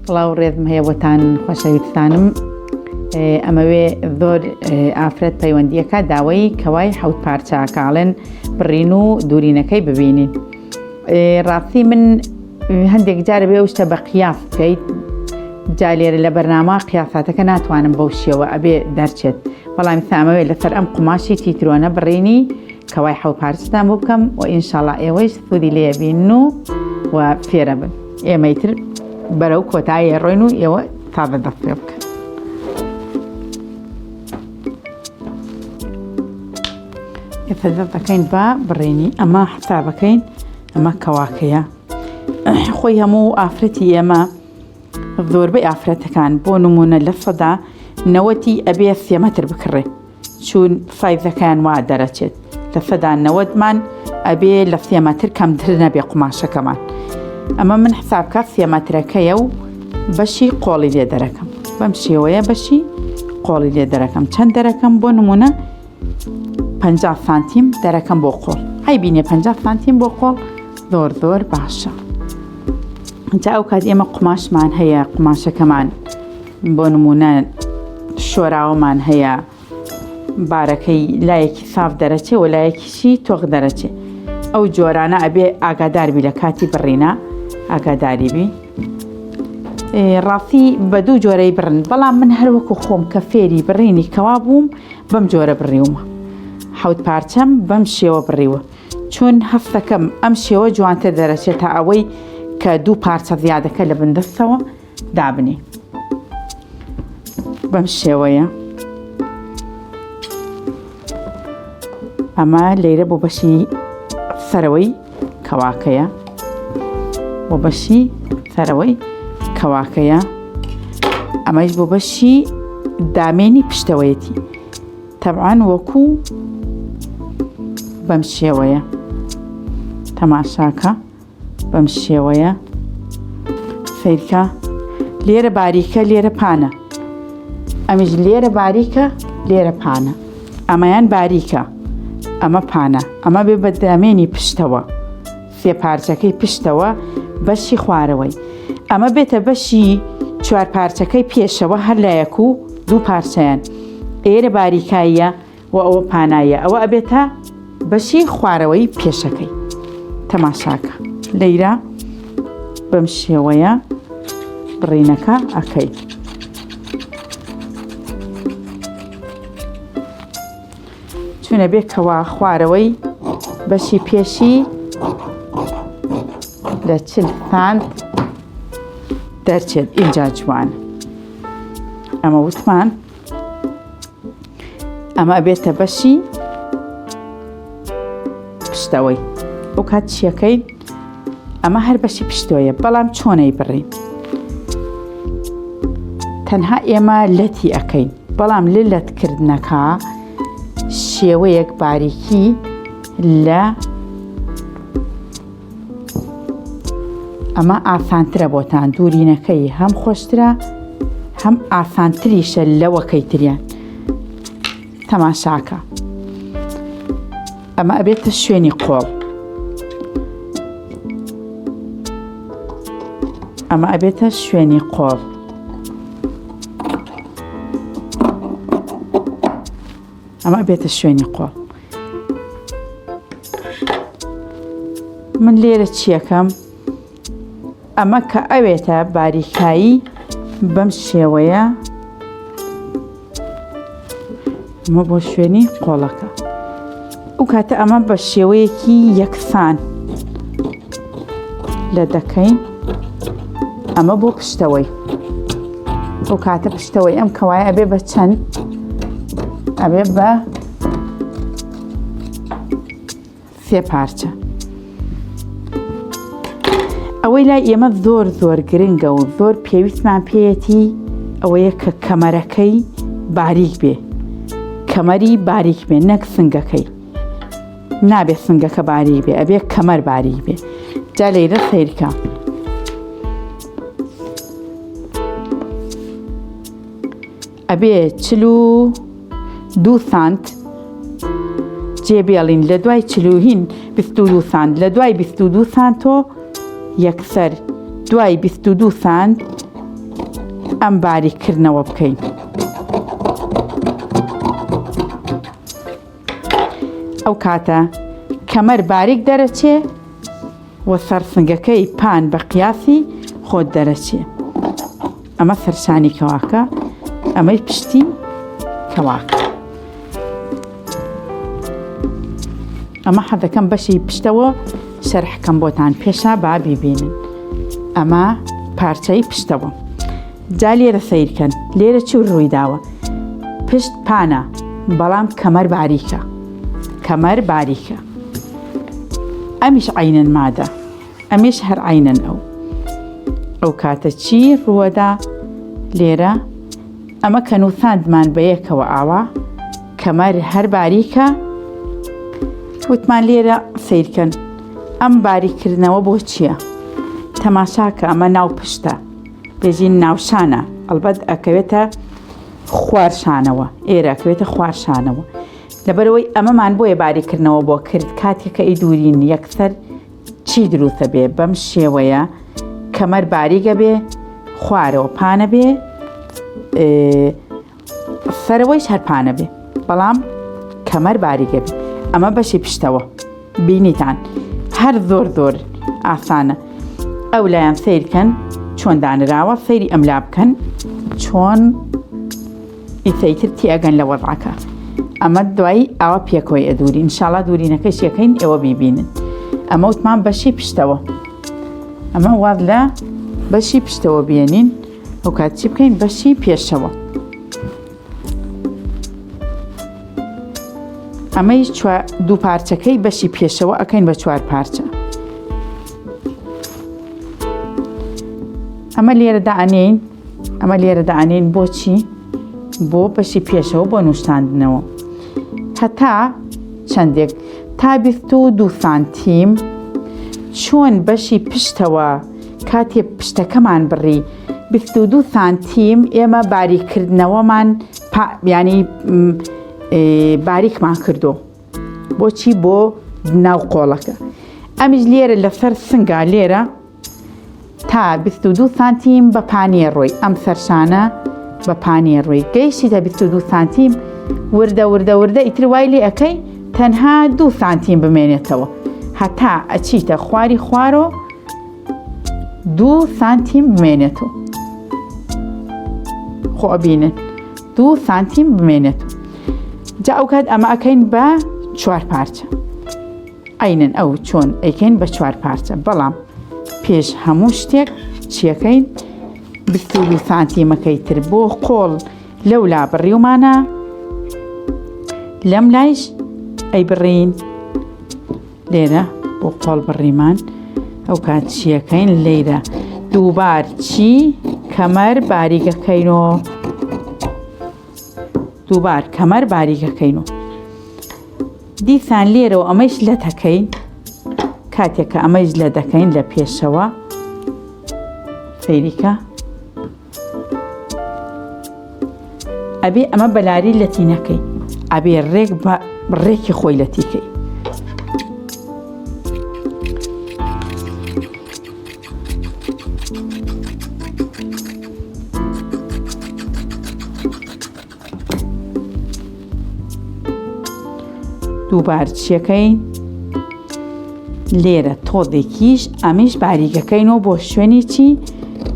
بڵاو ڕێزم هەیە بۆتان خۆشەویستانم. ئەمەوێ زۆر ئافرەت پەیوەندیەکە داوای کەوای حەوت پارچە کاڵێن بڕین و دوورینەکەی ببینین. ڕاستی من هەندێک جارە بێ شتە بە قیاس بکەیت، جا لێرە لە بەرنامە قیاساتەکە ناتوانم بەو شێوە ئەبێ دەرچێت، بەڵام ئەمەوێ لەسەر ئەم قماشی تیترۆنە بڕینی کەوای حەوت پارچەتان بۆ بکەم و ئینشاڵڵا ئێوەش سوودی لێ بین و فێرە بن. ئێمەیتر بەرەو کۆتایی ڕۆین و ئێوە تازە دەست پێ بکەن. ئێستا دەکەین بە بڕینی ئەمە حسابەکەین، ئەمە کەواکەیە. خۆی هەموو ئافرەتی ئێمە زۆربەی ئافرەتەکان بۆ نمونە لە سەدا 90 ئەبێ 3 مەتر بکڕێ، چون سایزەکان وا دەرەچێت. لە سەدا 90مان ئەبێ لە 3 مەتر کەمتر نەبێ قماشەکەمان. ئەمە من حسابکە 3 مەترەکەیە و بەشی قۆڵی لێ دەرەکەم. بەم شێوەیە بەشی قۆڵی لێ دەرەکەم. چەند دەرەکەم بۆ نمونە 50 سانتیم دەرەکەم بۆ قۆڵ. هەی بینێ 50 سانتیم بۆ قۆڵ زۆر باشە. جا ئەو کات ئێمە قماشمان هەیە، قماشەکەمان بۆ نمونە شۆراوەمان هەیە، بارەکەی لایەکی ساف دەرەچێ و لایەکیشی تۆق دەرەچێ. ئەو جۆرانە ئەبێ ئاگاداربی لە کاتی بڕینە، ئاگاداری بی. ڕاستی بە دوو جۆرەی بڕن، بەڵام من هەروەکو خۆم کە فێری بڕینی کەوا بووم بەم جۆرە بڕیومە. حەوت پارچەم بەم شێوە بڕیوە، چون هەفتەکەم ئەم شێوە جوانتر دەرەچێت تا ئەوەی کە دوو پارچە زیادەکە لە بندستەوە دابنێ. بەم شێوەیە ئەمە لێرە بۆ بەشی سەرەوەی کەواکەیە، بۆ بەشی سەرەوەی کەواکەیە. ئەمەش بۆ بەشی دامێنی پشتەوەیەتی. تەبعاً وەکو بەم شێوەیە تەماشاکە، بەم شێوەیە سیرکە. لێرە باریکە، لێرە پانە. ئەمیش لێرە باریکە، لێرە پانە. ئەمەیان باریکە، ئەمە پانە. ئەمە بێ بە دامێنی پشتەوە، 3 پارچەکەی پشتەوە بەشی خوارەوەی. ئەمە بێتە بەشی 4 پارچەکەی پێشەوە، هەر لایەک و 2 پارچەیان. ئێرە باریکاییە و ئەوە پاناییە. ئەوە ئەبێتە بەشی خوارەوەی پێشەکەی. تەماشاکە لەیرە بەم شێوەیە بڕینەکە ئەکەی. چونە بێ کەوا خوارەوەی بەشی پێشی لە 40 سانت دەرچێت. ئینجا جوان. ئەمە وتمان ئەمە بێتە بەشی پشتەوەی. ئەو کات چیەکەین؟ ئەمە هەر بەشی پشتۆیە، بەڵام چۆنەی بڕین؟ تەنها ئێمە لەتی ئەەکەین، بەڵام لە لەتکردنەکە شێوەیەک باریکی لە ئەمە ئاسانترە بۆتان. دوورینەکەی هەم خۆشترە هەم ئاسانتریشە لەوەکەی تریان. تەماشاکە ئەمە ئەبێتە شوێنی قۆڵ، ئەمە ئەبێتە شوێنی قۆڵ. ئەمە ئەبێتە شوێنی قۆڵ. من لێرە چیەکەم؟ ئەمە کە ئەوێتە باریکایی بەم شێوەیە، ئەمە بۆ شوێنی قۆڵەکە. ئەو کاتە ئەمە بە شێوەیەکی یەکسان لە دەکەین. ئەمە بۆ پشتەوەی. ئەو کاتە پشتەوەی ئەم کەوایە ئەبێ بە چەند؟ ئەبێ بە 3 پارچە. ئەوەی لای ئێمە زۆر گرنگە و زۆر پێویستمان پێیەتی ئەوەیە کە کەمەرەکەی باریک بێ. کەمەری باریک بێ، نەک سنگەکەی. نابێت سنگەکە باریک بێ، ئەبێ کەمەر باریک بێ. جا لێرە سیرکە. ئەبێ 42 سانت جێبێڵین لە دوای 22 سانت. لە دوای 22 سانتۆ یەکسەر دوای 22 سانت ئەم باریکردنەوە بکەین. ئەو کاتە کەمەر باریک دەرەچێ و سەرسنگەکەی پان بە قیاسی خۆت دەرەچێ. ئەمە سەرشانی کەواکە، ئەمەی پشتی کەواکە. ئەمە حەزەکەم بەشی پشتەوە شەرحەکەم بۆتان پێشا با بیبینن. ئەمە پارچەی پشتەوە. جا لێرە سەیرکەن، لێرە چی ڕووی داوە؟ پشت پانە بەڵام کەمەر باریکە. کەمەر باریکە. ئەمیش عینەن مادە، ئەمیش هەر عینەن ئەو کاتە چی ڕووەدا لێرە؟ ئەمە کە نووساندمان بە یەکەوە ئاوا کەمەر هەر باریکە. وتمان لێرە سەیرکەن، ئەم باریکردنەوە بۆ چییە؟ تەماشاکە ئەمە ناو پشتە، بێژین ناوشانە، ئەلبەت ئەکەوێتە خوارشانەوە، ئێرە ئەکەوێتە خوارشانەوە. لەبەرەوەی ئەمەمان بۆیە باریکردنەوە بۆ کرد کاتێککە ئیدورین یەکسەر چی دروستە بێ بەم شێوەیە کەمەر باریگە بێ، خوارەوە پانە بێ، سەرەوەیش هەرپانە بێ، بەڵام کەمەر باریگە بێ. ئەمە بەشی پشتەوە بینیتان هەر زۆر ئاسانە. ئەو لایەن سیرکەن چۆن دانراوە، سەیری ئەملا بکەن چۆن ئیسەیتر تێگەن لە وەضعەکە. ئەمە دوایی ئاوا پێکۆی ئەدووری، ئینشاڵڵا دوورینەکەش یەکەین ئێوە بیبینن. ئەمە وتمان بەشی پشتەوە. ئەمە واز لە بەشی پشتەوە بێنین، ئەو کات چی بکەین؟ بەشی پێشەوە. ئەمەی دوو پارچەکەی بەشی پێشەوە ئەکەین بە 4 پارچە. ئەمە لێرە دانین بۆچی؟ بۆ بەشی پێشەوە بۆ نوشتاندنەوە. هەتا چەندێک تا 22 سانتیم چۆن بەشی پشتەوە کاتێ پشتەکەمان بڕی 22 سانتیم ئێمە باریکردنەوەمان ینی باریکمان کردو. بۆچی؟ بۆ ناو قۆڵەکە. ئەمیش لێرە لەسەر سنگا لێرە تا 22 سانتیم بە پانیە ڕۆی، ئەم سەرشانە بە پانیە ڕۆی گەیشتە 22 سانتیم وردە ئیتر وای لێ ئەەکەی تەنها 2 سانتیم بمێنێتەوە، هەتا ئەچیتە خوارۆ 2 سانتیم بمێنێتەوە. خۆ ئەبینن 2 سانتیم بمێنێتەوە. جا ئەو کات ئەمە ئەەکەین بە 4 پارچە. ئەینن ئەو چۆن ئەیکەین بە 4 پارچە، بەڵام پێش هەموو شتێک چیەکەین؟ 22 سانتیمەکەی تر بۆ قۆڵ لەو لا بڕیومانە، لەم لایش ئەی بڕین لێرە بۆ قۆڵ بڕیمان. ئەو کات چیەکەین؟ لێرە دووبار چی؟ کەمەر باریگەکەینەوە، دووبار کەمەر باریگەکەینەوە. دیسان لێرەوە ئەمەش لە دەکەین، کاتێککە ئەمەش لە دەکەین لە پێشەوە فەیریکە ئەبێ ئەمە بەلاری لەتی نەکەی، ئەبێ ڕێک بە ڕێکی خۆی لەتیکەی. دووبار چیەکەین؟ لێرە تۆزێکیش ئەمیش باریگەکەینەوە بۆ شوێنی چی؟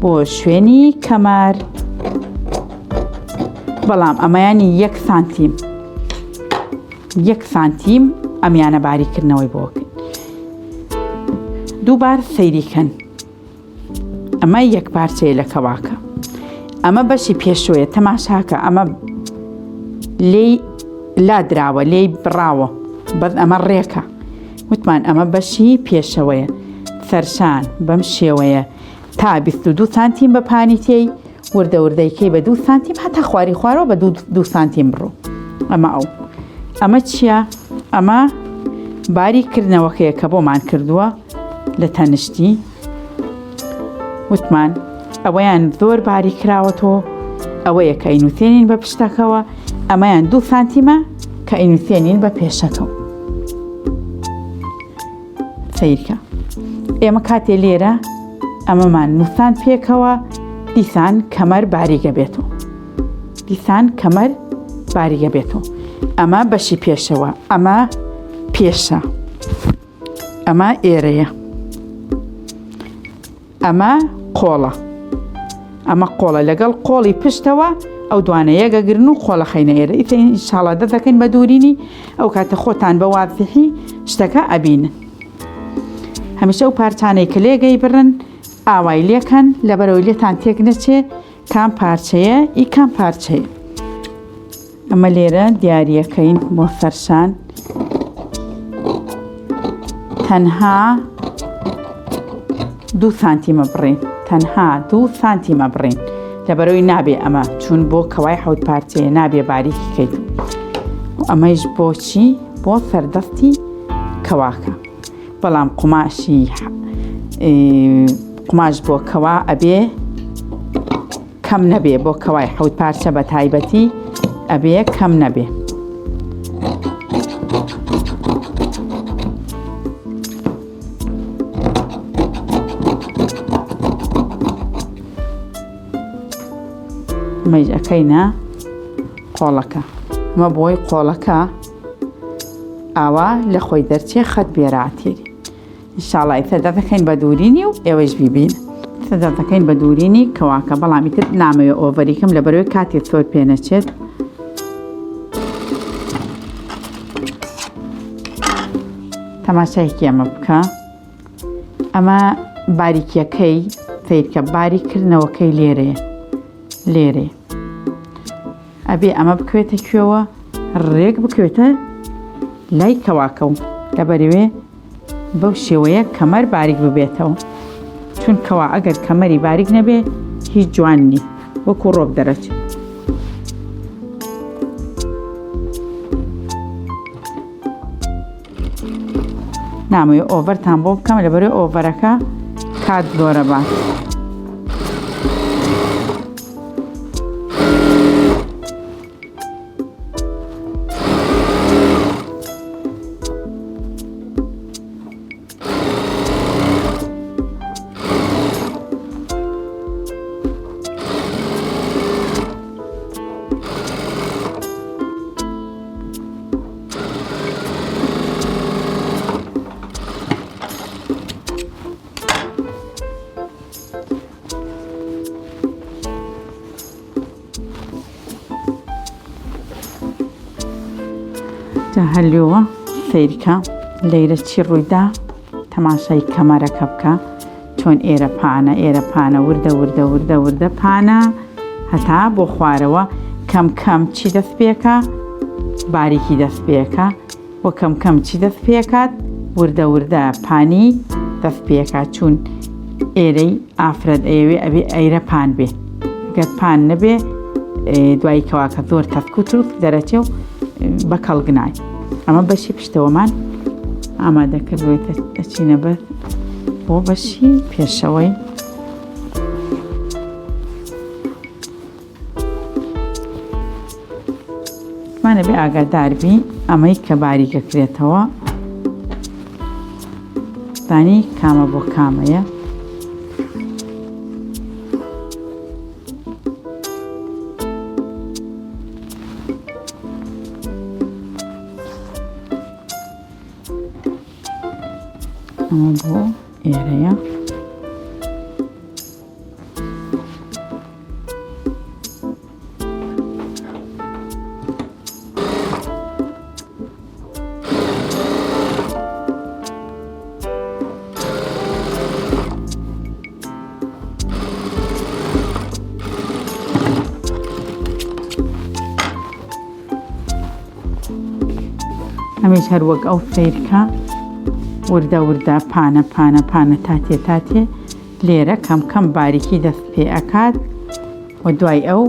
بۆ شوێنی کەمەر، بەڵام ئەمەیانی 1 سانتیم 1 سانتیم ئەمیانە باریکردنەوەی بۆکەین. دووبار سەیریکەن، ئەمە 1 پارچەیە لە کەواکە، ئەمە بەشی پێشوەیە. تەماشاکە ئەمە لێی لادراوە، لێی بڕاوە، بەس ئەمە ڕێکە. وتمان ئەمە بەشی پێشەوەیە، سەرشان بەم شێوەیە تا 22 سانتیم بە پانی تێی وردەکەی بە 2 سانتیم هەتا خوارەوە بە 2 سانتیم بڕۆ. ئەمە چییە؟ ئەمە باریکردنەوەکەیە کە بۆمان کردووە لە تەنشتی. وتمان ئەوەیان زۆر باریکراوەتەوە، ئەوەیە کە ئینوسێنین بە پشتەکەوە، ئەمەیان 2 سانتیمە کە ئینوسێنین بە پێشەکەەوە. سیرکە ئێمە کاتێ لێرە ئەمەمان نووسان پێکەوە دیسان کەمەر باریگە بێتەوە دیسان کەمەر باریگە بێتەوە ئەمە بەشی پێشەوە ئەمە پێشە ئەمە ئێرەیە ئەمە قۆڵە ئەمە قۆڵە لەگەڵ قۆڵی پشتەوە ئەو دوانەیەگەگرن و خۆڵە خەینە ئێرە ئیتر ئینشاڵڵا دەکەین بە دوورینی ئەو کاتە خۆتان بە وازیحی شتەکە ئەبینن هەمیشە ئەو پارچانەی کە لێگەی بڕن ئاوای لێکەن لەبەرەوەی لێتان تێک نەچێ کام پارچەیە ئی کام پارچەیە ئەمە لێرە دیاریەکەین بۆ سەرشان تەنها 2 سانتیمە بڕین تەنها 2 سانتیمە بڕین لەبەرەوەی نابێ ئەمە چون بۆ کەوای حەوت پارچەیە نابێ باریکی کەیت ئەمەش بۆچی بۆ سەردەستی کەواکە بەڵام قماش بۆ کەوا ئەبێ کەم نەبێ بۆ کەوای حەوت پارچە بە تایبەتی ئەبێ کەم نەبێ مەیج ئەەکەینە قۆڵەکە ئەمە بۆی قۆڵەکە ئاوا لە خۆی دەرچێ خەت بێراتێری ئینشاڵڵا سەردە دەکەین بە دوورینی و ئێوەش بیبین سەردە دەکەین بە دوورینی کەواکە بەڵامی تر نامەوێ ئۆڤەریکەم لەبەرەوەی کاتێک زۆر پێنەچێت تەماشایەکی ئەمە بکە ئەمە باریکیەکەی سیرکە باریکردنەوەکەی لێرێ ئەبێ ئەمە بکوێتە کوێوە ڕێک بکوێتە لای کەواکە و لەبەرەوێ بەو شێوەیە کەمەر باریک ببێتەوە چون کەوا ئەگەر کەمەری باریک نەبێ هیچ جوان نی وەکو ڕۆب دەرەچێت نامەوێ ئۆڤەرتان بۆ بکەم لەبەرەوەی ئۆڤەرەکە کات زۆرە بات هەلووە سیرکە لەیرە چی ڕوویدا تەماشای کەمەرەکە بکە چۆن ئێرە پانە وردە پانە هەتا بۆ خوارەوە کەم چی دەست پێکە باریکی دەست پێکە وە کەم چی دەست پێکات وردە پانی دەست پێکات چون ئێرەی ئافرەت ئەوێ ئەبێ ئەیرە پان بێ گەر پان نەبێ دوای کەواکە زۆر تەفکوت و دەرەچێ و بە کەڵگنای ئەمە بەشی پشتەوەمان ئامادەکردوێتە دەچینە بەر بۆ بەشی پێشەوەی مانە بێ ئاگاداربی ئەمەی کە باریکەکرێتەوە زانی کامە بۆ کامەیە ئەمە بۆ ئێرەیە ئەمەش هەر وەک ئەو سیرکە وردە پانە تاتێ لێرە کەم باریکی دەست پێ ئەکات و دوای ئەو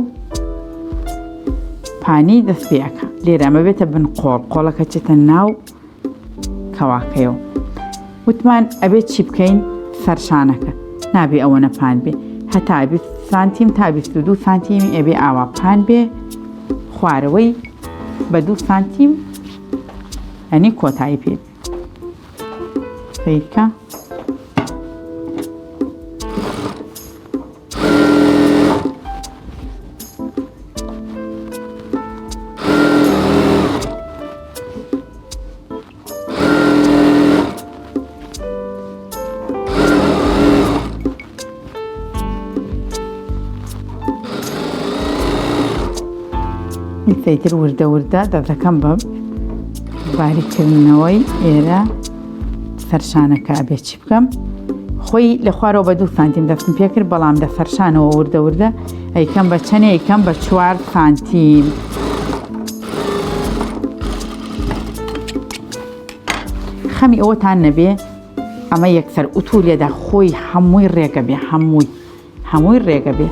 پانی دەست پێ ئەکات لێرە ئەمە بێتە بن قۆڵەکە چێتە ناو کەواکەیەوە وتمان ئەبێت چی بکەین سەرشانەکە نابێ ئەوە نەپان بێ هەتا 20 سانتیم تا 22 سانتیمی ئەبێ ئاوا پان بێ خوارەوەی بە 2 سانتیم ئەنی کۆتایی پێ سیرکە سەیتر وردە وردە دەستەکەم بە باریکردنەوەی ئێرە سەرشانەکە ئەبێ چی بکەم خۆی لە خوارەوە بە 2 سانتیم دەستم پێ کرد بەڵام لە سەرشانەوە وردە وردە ئەیکەم بە چەنێ ئەیکەم بە 4 سانتیم خەمی ئەوەتان نەبێ ئەمە یەکسەر ئوتو لێدا خۆی هەمووی ڕێگە بێ هەمووی ڕێگە بێ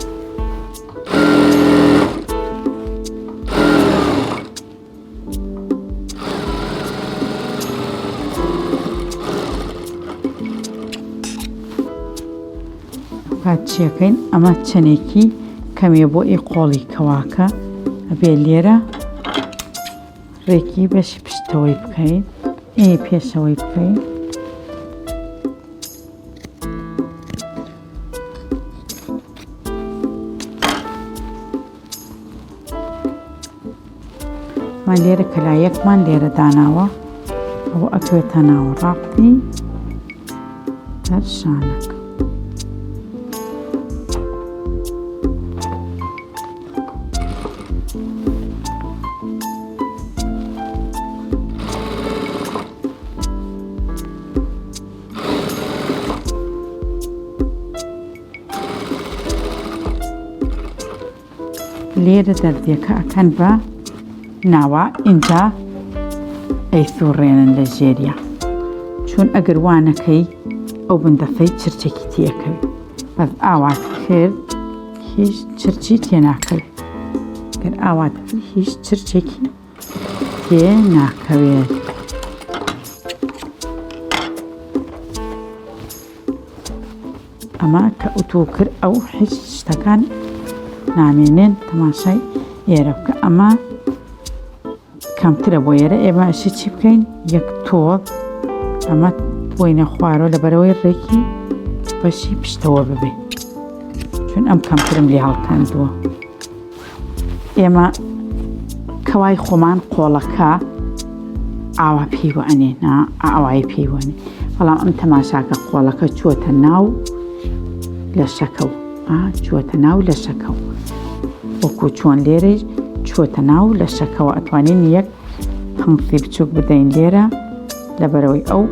چیەکەین ئەمە چەنێکی کەمێ بۆ ئێ قۆڵی کەواکە ئەبێ لێرە ڕێکی بەشی پشتەوەی بکەین پێشەوەی بکەین مان لێرە کەلایەکمان لێرە داناوە ئەوە ئەکەوێتە ناوە ڕاقی سەرشانەکە لێرە دەردیەکە ئەکەن بە ناوە اینجا ئەیسوڕێنن لە ژێریە چون ئەگەر وانەکەی ئەو بندەفەی چرچێکی تێکەوێت بەس ئاوات کرد هیچ چرچی تێناکەوێت گەر ئاوات کرد هیچ چرچێکی تێ ناکەوێت ئەمە کە ئوتو کرد ئەو هیچ شتەکان نامێنێن تەماشای ئێرە بکە ئەمە کەمترە بۆ ئێرە ئێمە ئەشی چی بکەین یەک تۆڵ ئەمە بۆینە خوارەوە لەبەرەوەی ڕێکی بەشی پشتەوە ببێ چون ئەم کەمترم لێ هەڵکەندووە ئێمە کەوای خۆمان قۆڵەکە ئاوا پێیوە ئەنێ ئاوای پێیوەنێ بەڵام ئەم تەماشاکە قۆڵەکە چووەتە ناو لە شەکەو چووەتە ناو لە شەکەو وەکو چۆن لێرەی چووەتە ناو لە شەکەوە ئەتوانین یەک هەنگسی بچووک بدەین لێرە لەبەرەوەی ئەو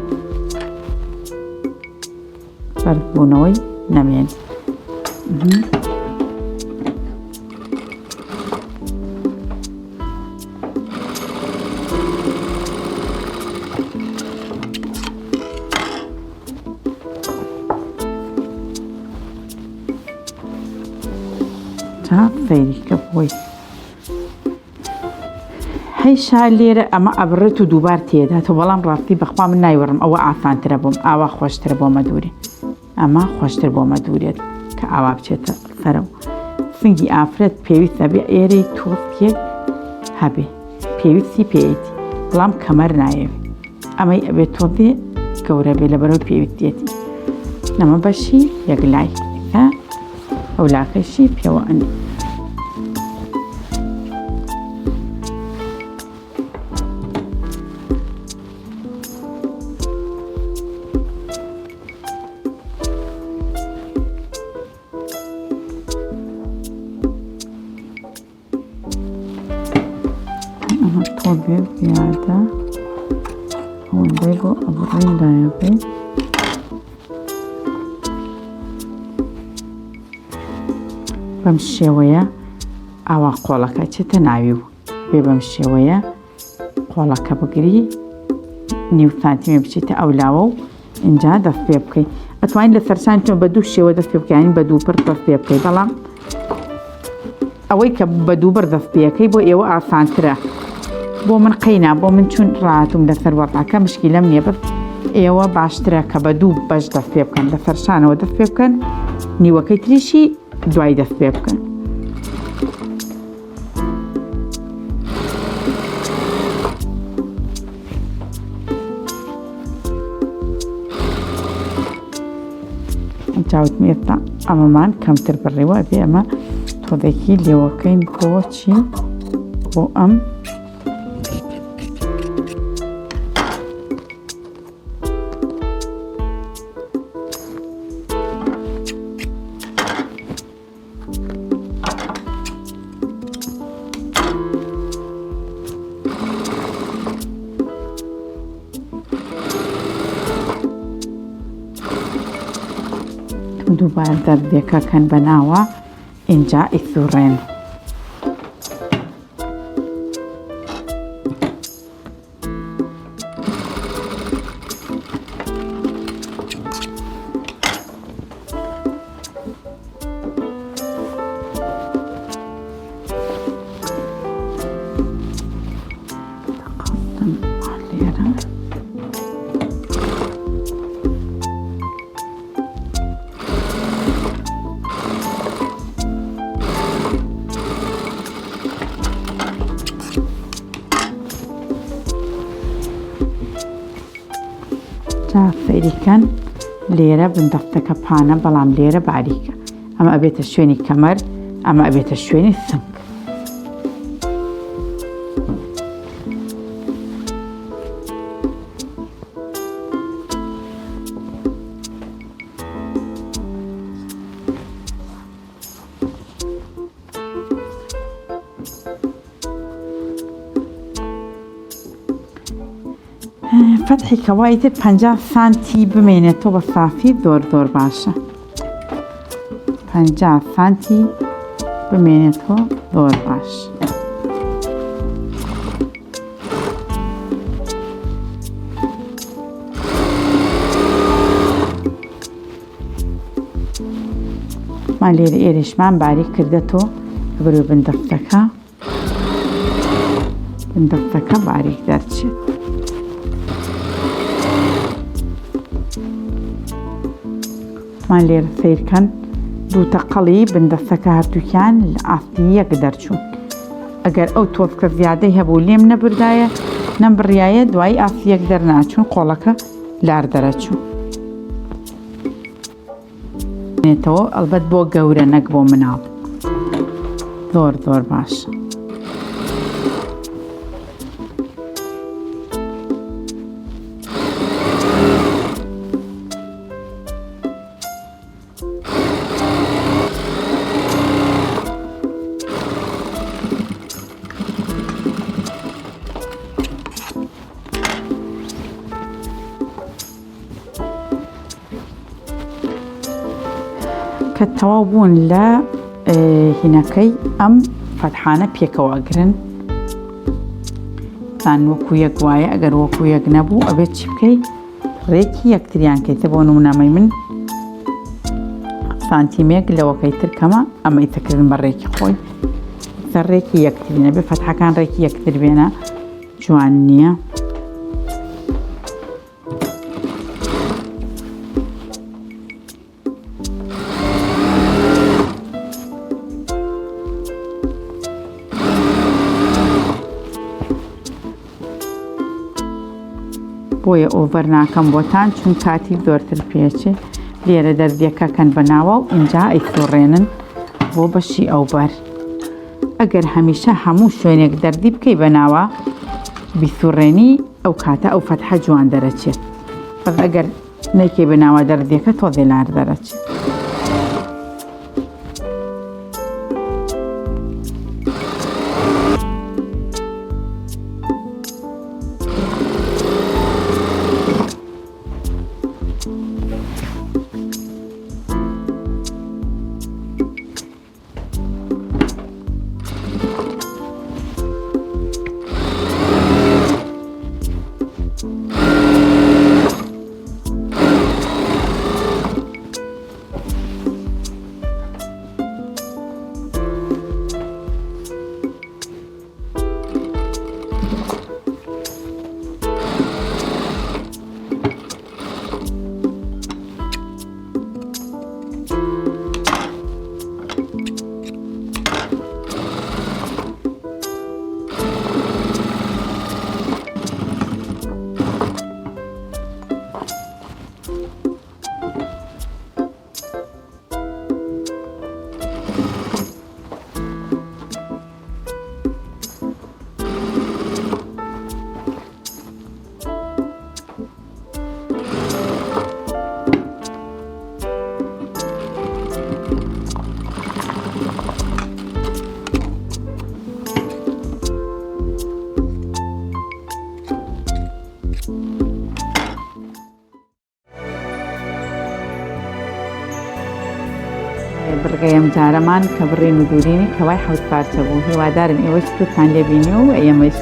بەردبوونەوەی نەمێن سەیریکە بۆی هەیشا لێرە ئەمە ئەبڕێت و دووبار تێداتەوە بەڵام ڕاستی بەخوا من نایوەڕم ئەوە ئاسانترە بۆم ئاوا خۆشترە بۆ مەدووری ئەمە خۆشتر بۆ مەدوورێت کە ئاوا بچێتە سەرەوە سنگی ئافرەت پێویستە بێ ئێرەی تۆستێک هەبێ پێویستی پێیەتی بەڵام کەمەر نایەوێت ئەمەی ئەبێت تۆزێ گەورە بێ لەبەرەوە پێویستێتی نەمە بەشی یەکلای ئەو لاکەشی پێوە ئەنی ئەمە تۆزێ زیادە ئەوەندەی بۆ ئەبڕێندایە بێ بەم شێوەیە ئاوا قۆڵەکە چێتە ناوی و بێ بەم شێوەیە قۆڵەکە بگری نیو سانتیمێ بچێتە ئەولاوە و اینجا دەست پێ بکەیت ئەتوانین لە سەرشان چۆن بە دوو شێوە دەست پێ بکەین بە دوو پڕ دەست پێ بکەیت بەڵام ئەوەی کە بە دوو بەر دەست پێەکەی بۆ ئێوە ئاسانترە بۆ من قەینا بۆ من چون ڕاتوم لەسەر وەڕاکە مشکیلەم نییە بەس ئێوە باشترە کە بە دوو بەش دەست پێ بکەن لە سەرشانەوە دەست پێ بکەن نیوەکەی تریشی دوای دەست پێ بکەن جاوت ئێستا ئەمەمان کەمتر بڕێوە بێ ئەمە تۆدێکی لێوەکەین بۆچی بۆ ئەم دووبار دەردێکەکەن بە ناوە ئینجا ئیسوڕێن. فێریکەن لێرە بندەفتەکە پانە بەڵام لێرە باریکە. ئەمە ئەبێتە شوێنی کەمەر، ئەمە ئەبێتە شوێنی سنگ. فەتحی کەوای تر 50 سانتی بمێنێتەوە بە سافی زۆر باشە. 50 سانتی بمێنێتەوە زۆر باش. مان لێرە ئێرشمان باریک کردێتەوە بەرەو بندەفتەکە باریک دەرچێت. مان لێرە سیرکەن دوو تەقەڵی بندەستەکە هەردووکیان لە ئاستی یەک دەرچوون. ئەگەر ئەو تۆفکە زیادەی هەبوو لێم نەبردایە نەمبڕایە دوای ئاستی یەک دەرناچوون قۆڵەکە لار دەرەچوو. نێتەوە ئەلبەت بۆ گەورە نەک بۆ مناڵ. زۆر باشە. کە تەواو بوون لە هینەکەی ئەم فەتحانە پێکەوە ئەگرن. تان وەکو یەک وایە، ئەگەر وەکو یەک نەبوو ئەبێت چی بکەی؟ ڕێکی یەکتریان کەیتە. بۆ نمونەمەی من سانتیمێک لەوەکەی تر کەمە، ئەمە ئیتەکردن بە ڕێکی خۆی ڕێکی یەکترینە بێ فەتحەکان ڕێکی یەکتر بێنە جوان نییە. بۆیە ئۆڤەر ناکەم بۆتان چون کاتی زۆرتر پێچێ. لێرە دەردیەکەکەن بە ناوە و ئینجا ئەیسوڕێنن بۆ بەشی ئەوبەر. ئەگەر هەمیشە هەموو شوێنێک دەردی بکەی بە ناوە بیسوڕێنی ئەو کاتە ئەو فەتحە جوان دەرەچێت. بەس ئەگەر نەیکەی بە ناوە دەردیەکە تۆزێ لار دەرەچێت. بڕگەیەم جارەمان کە بڕین و دوورینی کەوای حەوت پارچە بوو هیوادارم ئێوەش تۆتان لێبینی و ئێمەش.